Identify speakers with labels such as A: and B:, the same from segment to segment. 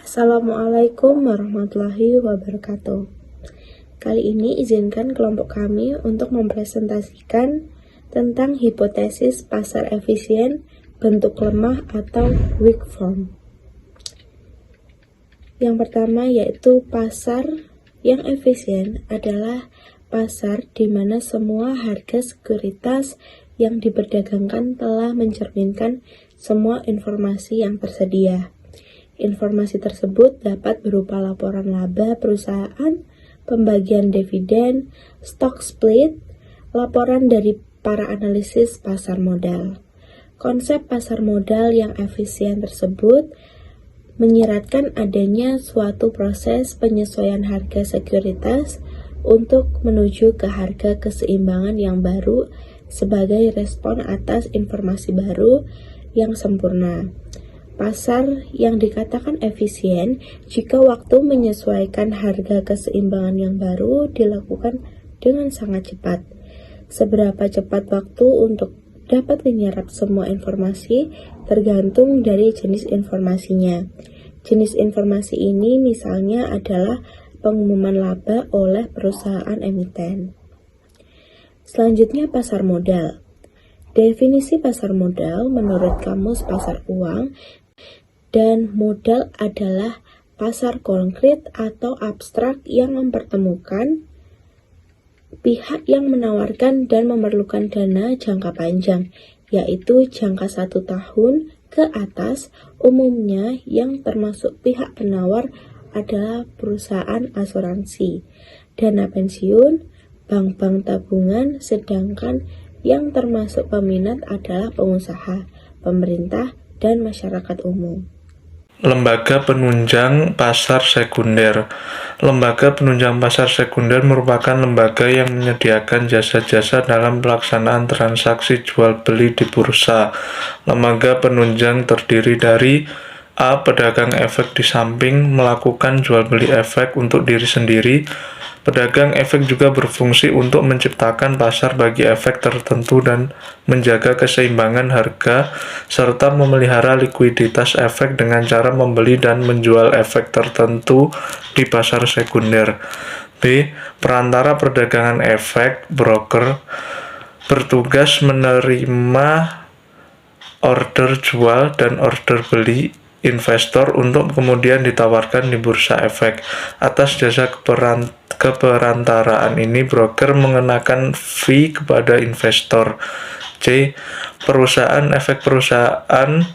A: Assalamualaikum warahmatullahi wabarakatuh. Kali ini izinkan kelompok kami untuk mempresentasikan tentang hipotesis pasar efisien bentuk lemah atau weak form. Yang pertama yaitu pasar yang efisien adalah pasar di mana semua harga sekuritas yang diperdagangkan telah mencerminkan semua informasi yang tersedia. Informasi tersebut dapat berupa laporan laba perusahaan, pembagian dividen, stock split, laporan dari para analisis pasar modal. Konsep pasar modal yang efisien tersebut menyiratkan adanya suatu proses penyesuaian harga sekuritas untuk menuju ke harga keseimbangan yang baru sebagai respon atas informasi baru yang sempurna. Pasar yang dikatakan efisien jika waktu menyesuaikan harga keseimbangan yang baru dilakukan dengan sangat cepat. Seberapa cepat waktu untuk dapat menyerap semua informasi tergantung dari jenis informasinya. Jenis informasi ini misalnya adalah pengumuman laba oleh perusahaan emiten. Selanjutnya pasar modal. Definisi pasar modal menurut Kamus Pasar Uang dan modal adalah pasar konkret atau abstrak yang mempertemukan pihak yang menawarkan dan memerlukan dana jangka panjang, yaitu jangka 1 tahun ke atas. Umumnya yang termasuk pihak penawar adalah perusahaan asuransi, dana pensiun, bank-bank tabungan, sedangkan yang termasuk peminat adalah pengusaha, pemerintah, dan masyarakat umum.
B: Lembaga penunjang pasar sekunder. Lembaga penunjang pasar sekunder merupakan lembaga yang menyediakan jasa-jasa dalam pelaksanaan transaksi jual beli di bursa. Lembaga penunjang terdiri dari A. Pedagang efek di samping melakukan jual beli efek untuk diri sendiri. Pedagang efek juga berfungsi untuk menciptakan pasar bagi efek tertentu dan menjaga keseimbangan harga, serta memelihara likuiditas efek dengan cara membeli dan menjual efek tertentu di pasar sekunder. B. Perantara perdagangan efek, broker, bertugas menerima order jual dan order beli investor untuk kemudian ditawarkan di bursa efek. Atas jasa keperantaraan ini, broker mengenakan fee kepada investor. C. Perusahaan efek perusahaan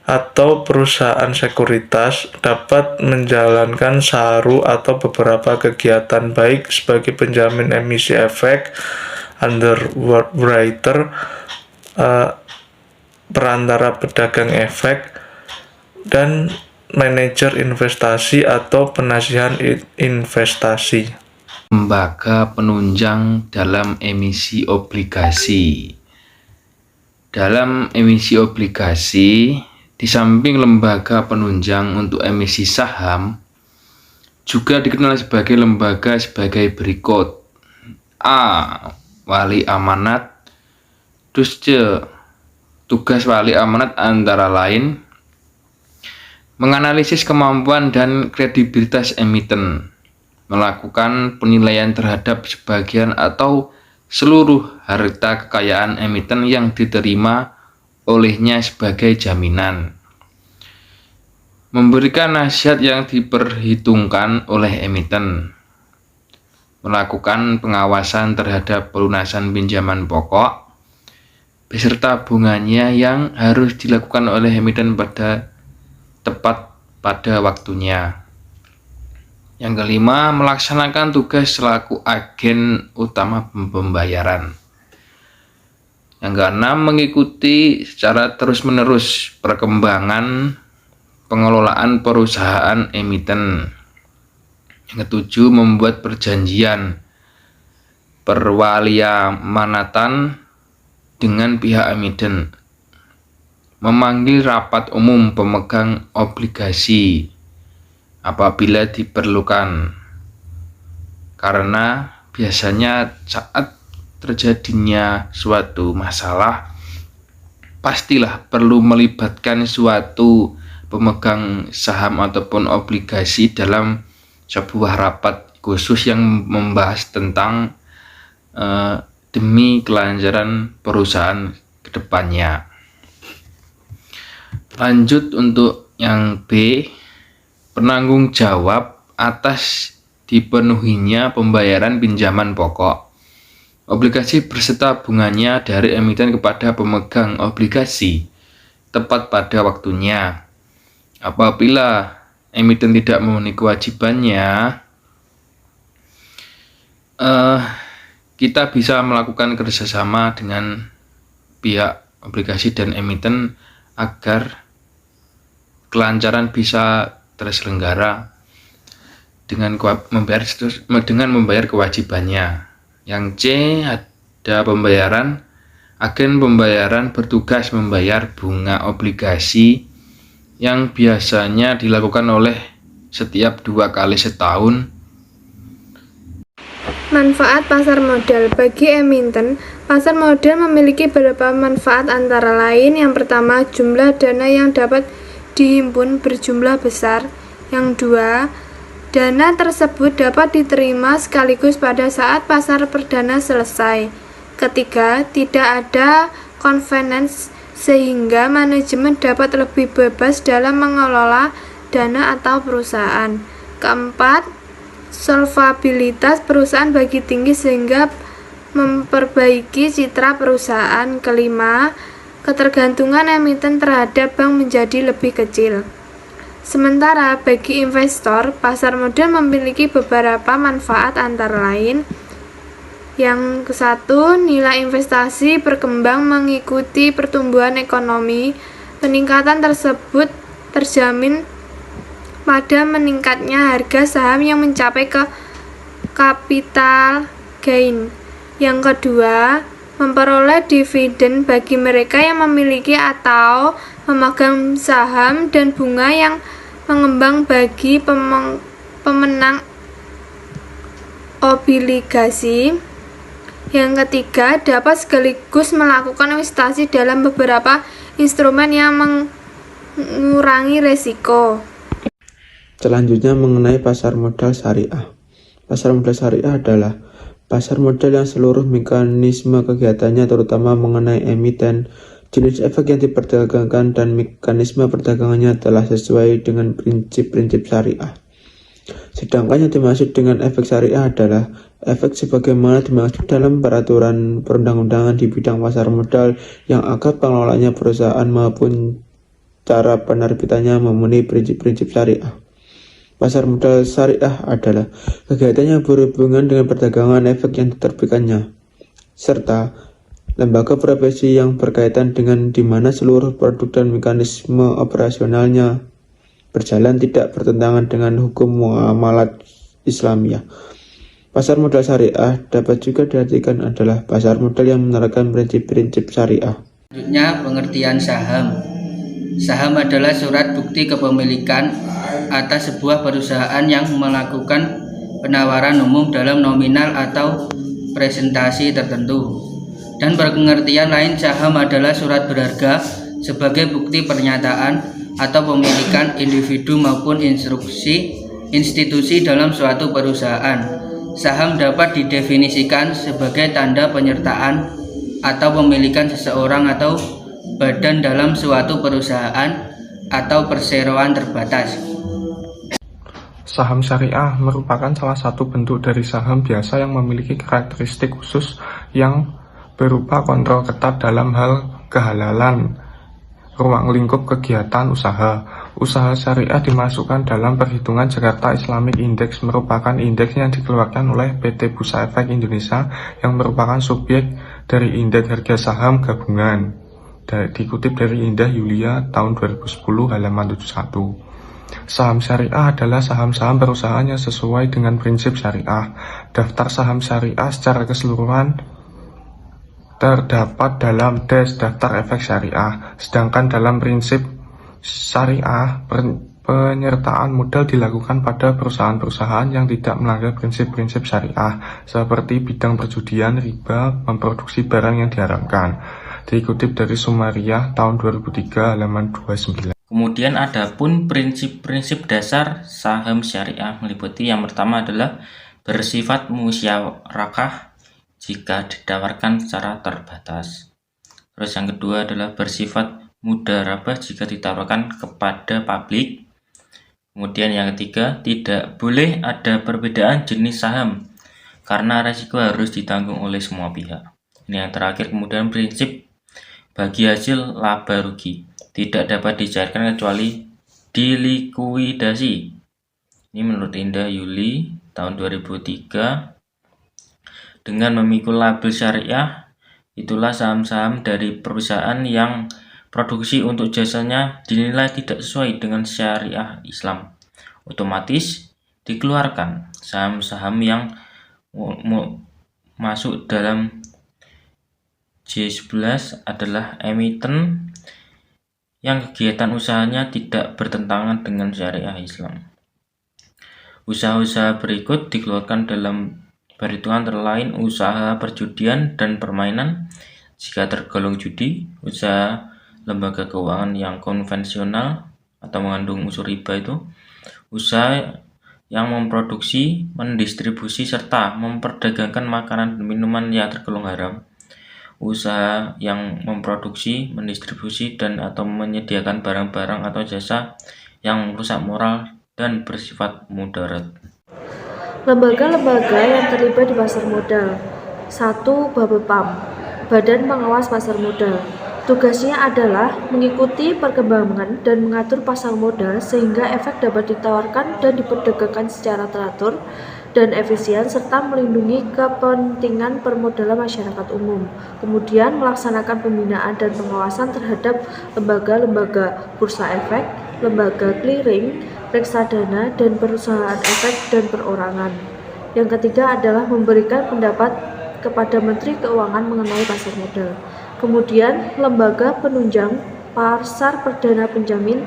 B: atau perusahaan sekuritas dapat menjalankan saru atau beberapa kegiatan baik sebagai penjamin emisi efek, underwriter, perantara pedagang efek, dan manajer investasi atau penasihat investasi.
C: Lembaga penunjang dalam emisi obligasi. Dalam emisi obligasi, di samping lembaga penunjang untuk emisi saham, juga dikenal sebagai lembaga sebagai berikut. A. Wali amanat. C. Tugas wali amanat antara lain menganalisis kemampuan dan kredibilitas emiten, melakukan penilaian terhadap sebagian atau seluruh harta kekayaan emiten yang diterima olehnya sebagai jaminan, memberikan nasihat yang diperhitungkan oleh emiten, melakukan pengawasan terhadap pelunasan pinjaman pokok beserta bunganya yang harus dilakukan oleh emiten tepat pada waktunya. Yang kelima, melaksanakan tugas selaku agen utama pembayaran. Yang keenam, mengikuti secara terus-menerus perkembangan pengelolaan perusahaan emiten. Yang ketujuh, membuat perjanjian perwaliamanatan dengan pihak emiten, memanggil rapat umum pemegang obligasi apabila diperlukan, karena biasanya saat terjadinya suatu masalah pastilah perlu melibatkan suatu pemegang saham ataupun obligasi dalam sebuah rapat khusus yang membahas tentang demi kelancaran perusahaan kedepannya. Lanjut untuk yang B, penanggung jawab atas dipenuhinya pembayaran pinjaman pokok. Obligasi berserta bunganya dari emiten kepada pemegang obligasi tepat pada waktunya. Apabila emiten tidak memenuhi kewajibannya, kita bisa melakukan kerjasama dengan pihak obligasi dan emiten agar kelancaran bisa terselenggara dengan membayar kewajibannya. Yang C, ada pembayaran. Agen pembayaran bertugas membayar bunga obligasi yang biasanya dilakukan oleh setiap 2 kali setahun.
D: Manfaat pasar modal. Bagi emiten, pasar modal memiliki beberapa manfaat antara lain. Yang pertama, jumlah dana yang dapat dihimpun berjumlah besar. Yang kedua, dana tersebut dapat diterima sekaligus pada saat pasar perdana selesai. Ketiga, tidak ada convenience sehingga manajemen dapat lebih bebas dalam mengelola dana atau perusahaan. Keempat, solvabilitas perusahaan bagi tinggi sehingga memperbaiki citra perusahaan. Kelima, ketergantungan emiten terhadap bank menjadi lebih kecil. Sementara bagi investor, pasar modal memiliki beberapa manfaat antara lain. Yang ke-1, nilai investasi berkembang mengikuti pertumbuhan ekonomi. Peningkatan tersebut terjamin pada meningkatnya harga saham yang mencapai ke capital gain. Yang kedua, memperoleh dividen bagi mereka yang memiliki atau memegang saham dan bunga yang mengembang bagi pemenang obligasi. Yang ketiga, dapat sekaligus melakukan investasi dalam beberapa instrumen yang mengurangi risiko.
E: Selanjutnya mengenai pasar modal syariah. Pasar modal syariah adalah pasar modal yang seluruh mekanisme kegiatannya terutama mengenai emiten, jenis efek yang diperdagangkan dan mekanisme perdagangannya telah sesuai dengan prinsip-prinsip syariah. Sedangkan yang dimaksud dengan efek syariah adalah efek sebagaimana dimaksud dalam peraturan perundang-undangan di bidang pasar modal yang agar pengelolanya perusahaan maupun cara penerbitannya memenuhi prinsip-prinsip syariah. Pasar modal syariah adalah kegiatan yang berhubungan dengan perdagangan efek yang diterbitkannya, serta lembaga profesi yang berkaitan dengan di mana seluruh produk dan mekanisme operasionalnya berjalan tidak bertentangan dengan hukum muamalat Islamiyah. Pasar modal syariah dapat juga diartikan adalah pasar modal yang menerapkan prinsip-prinsip syariah.
F: Selanjutnya, pengertian saham. Saham adalah surat bukti kepemilikan atas sebuah perusahaan yang melakukan penawaran umum dalam nominal atau presentasi tertentu. Dan pengertian lain, saham adalah surat berharga sebagai bukti pernyataan atau pemilikan individu maupun institusi dalam suatu perusahaan. Saham dapat didefinisikan sebagai tanda penyertaan atau pemilikan seseorang atau badan dalam suatu perusahaan atau perseroan terbatas.
B: Saham syariah merupakan salah satu bentuk dari saham biasa yang memiliki karakteristik khusus yang berupa kontrol ketat dalam hal kehalalan ruang lingkup kegiatan usaha. Usaha syariah dimasukkan dalam perhitungan Jakarta Islamic Index, merupakan indeks yang dikeluarkan oleh PT Bursa Efek Indonesia yang merupakan subjek dari indeks harga saham gabungan. Dikutip dari Indah Yulia tahun 2010 halaman 71. Saham syariah adalah saham-saham perusahaan yang sesuai dengan prinsip syariah. Daftar saham syariah secara keseluruhan terdapat dalam daftar efek syariah. Sedangkan dalam prinsip syariah, penyertaan modal dilakukan pada perusahaan-perusahaan yang tidak melanggar prinsip-prinsip syariah, seperti bidang perjudian, riba, memproduksi barang yang diharamkan. Dikutip dari Sumariah tahun 2003 halaman 29.
G: Kemudian ada pun prinsip-prinsip dasar saham syariah meliputi yang pertama adalah bersifat musyarakah jika ditawarkan secara terbatas. Terus yang kedua adalah bersifat mudharabah jika ditawarkan kepada publik. Kemudian yang ketiga, tidak boleh ada perbedaan jenis saham karena resiko harus ditanggung oleh semua pihak. Ini yang terakhir, kemudian prinsip bagi hasil laba rugi tidak dapat dicairkan kecuali dilikuidasi. Ini menurut Indah Yuli tahun 2003. Dengan memikul label syariah, itulah saham-saham dari perusahaan yang produksi untuk jasanya dinilai tidak sesuai dengan syariah Islam. Otomatis dikeluarkan. Saham-saham yang masuk dalam J11 adalah emiten yang kegiatan usahanya tidak bertentangan dengan syariah Islam. Usaha-usaha berikut dikeluarkan dalam perhitungan antara lain usaha perjudian dan permainan jika tergolong judi, usaha lembaga keuangan yang konvensional atau mengandung unsur riba itu, usaha yang memproduksi, mendistribusi, serta memperdagangkan makanan dan minuman yang tergolong haram, usaha yang memproduksi, mendistribusi, dan atau menyediakan barang-barang atau jasa yang merusak moral dan bersifat mudarat.
A: Lembaga-lembaga yang terlibat di pasar modal. 1. Bapepam, Badan Pengawas Pasar Modal. Tugasnya adalah mengikuti perkembangan dan mengatur pasar modal sehingga efek dapat ditawarkan dan diperdagangkan secara teratur dan efisien serta melindungi kepentingan permodalan masyarakat umum. Kemudian melaksanakan pembinaan dan pengawasan terhadap lembaga-lembaga bursa efek, lembaga clearing, reksadana, dan perusahaan efek dan perorangan. Yang ketiga adalah memberikan pendapat kepada Menteri Keuangan mengenai pasar modal. Kemudian lembaga penunjang pasar perdana penjamin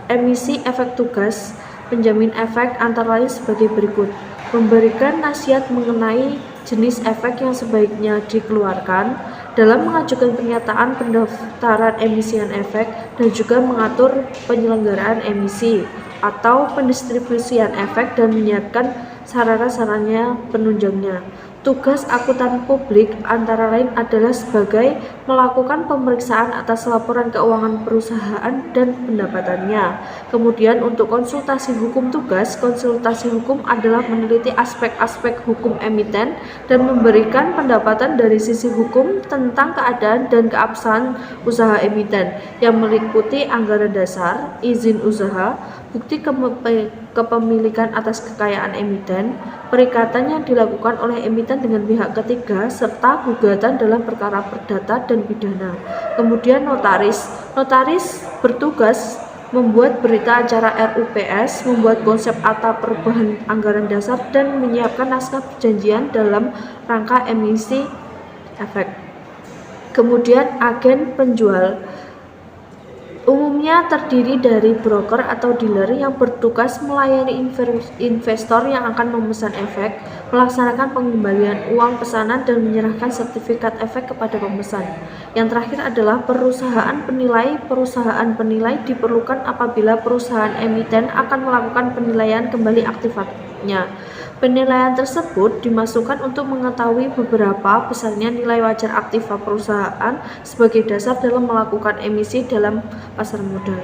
A: emisi efek tugas penjamin efek antara lain sebagai berikut: memberikan nasihat mengenai jenis efek yang sebaiknya dikeluarkan dalam mengajukan pernyataan pendaftaran emisian efek dan juga mengatur penyelenggaraan emisi atau pendistribusian efek dan menyiapkan sarana-sarana penunjangnya. Tugas akuntan publik antara lain adalah sebagai melakukan pemeriksaan atas laporan keuangan perusahaan dan pendapatannya. Kemudian untuk konsultasi hukum tugas, konsultasi hukum adalah meneliti aspek-aspek hukum emiten dan memberikan pendapatan dari sisi hukum tentang keadaan dan keabsahan usaha emiten yang meliputi anggaran dasar, izin usaha, bukti kepemilikan atas kekayaan emiten, perikatan yang dilakukan oleh emiten dengan pihak ketiga, serta gugatan dalam perkara perdata dan pidana. Kemudian notaris bertugas membuat berita acara RUPS, membuat konsep atau perubahan anggaran dasar, dan menyiapkan naskah perjanjian dalam rangka emisi efek. Kemudian agen penjual umumnya terdiri dari broker atau dealer yang bertugas melayani investor yang akan memesan efek, melaksanakan pengembalian uang pesanan, dan menyerahkan sertifikat efek kepada pemesan. Yang terakhir adalah perusahaan penilai. Perusahaan penilai diperlukan apabila perusahaan emiten akan melakukan penilaian kembali aktifnya. Penilaian tersebut dimasukkan untuk mengetahui beberapa besarnya nilai wajar aktiva perusahaan sebagai dasar dalam melakukan emisi dalam pasar modal.